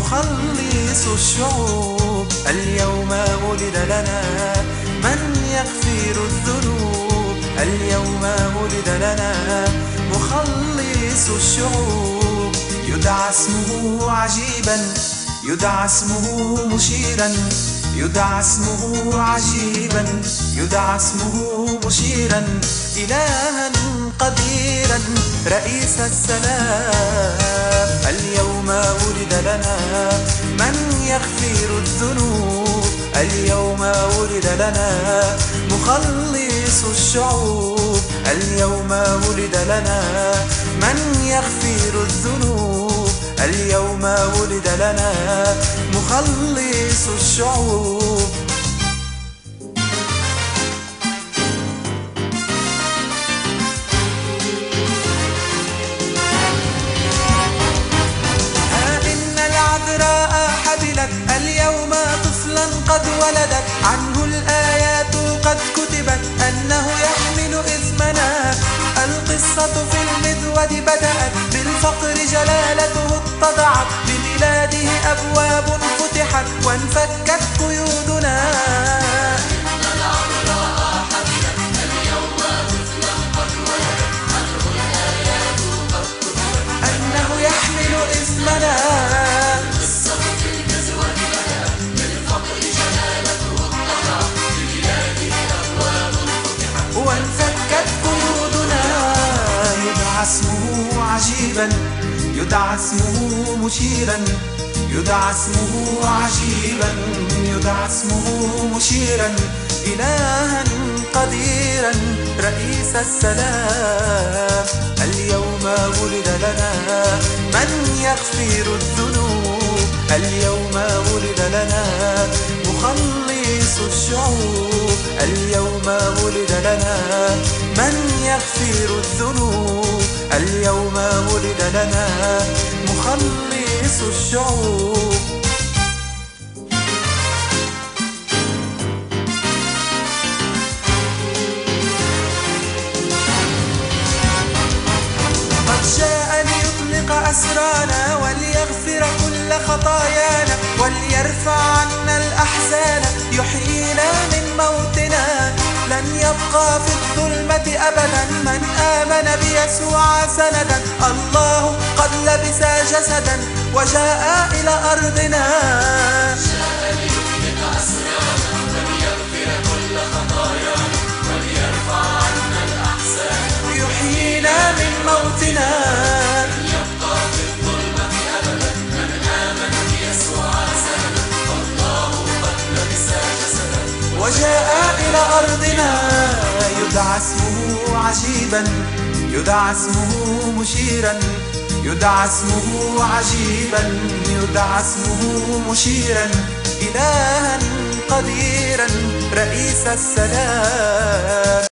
مخلص الشعوب. اليوم ولد لنا من يغفر الذنوب. اليوم ولد لنا مخلص الشعوب. يدعى اسمه عجيبا، يدعى اسمه مشيرا، يدعى اسمه عجيبا، يدعى اسمه مشيرا، إلها قديرا رئيس السلام. اليوم ولد لنا من يغفر الذنوب. اليوم ولد لنا مخلص الشعوب. اليوم ولد لنا من يغفر الذنوب. اليوم ولد لنا مخلص الشعوب. اليوم طفلا قد ولدت، عنه الآيات قد كتبت، أنه يحمل إثمنا. القصة في المذود بدأت، بالفقر جلالته اتضعت، بميلاده أبواب فتحت وانفكت قيودنا. أنه يحمل إثمنا. وانفكت قيودنا. يدعى اسمه عجيبا، يدعى اسمه مشيرا، يدعى اسمه عجيبا، يدعى اسمه مشيرا، إلها قديرا رئيس السلام. اليوم ولد لنا من يغفر الذنوب. اليوم ولد لنا مخلص الشعوب. اليوم ولد لنا من يغفر الذنوب. اليوم ولد لنا مخلص الشعوب. قد جاء ليطلق أسرانا وليغفر كل خطايانا وليرفع عنا الأحزان، يحيينا من موتنا. لن يبقى في الظلمة أبدا من آمن بيسوع سندا. الله قد لبس جسدا وجاء إلى أرضنا. جاء ليطلق أسرانا وليغفر كل خطايانا وليرفع عنا الأحزان، يحيينا من موتنا. لن يبقى في الظلمة أبدا من آمن بيسوع سندا. الله قد لبس جسدا وجاء إلى أرضنا. يدعى اسمه عجيبا، يدعى اسمه مشيرا، يدعى اسمه عجيبا، يدعى اسمه مشيرا، إلها قديرا رئيس السلام.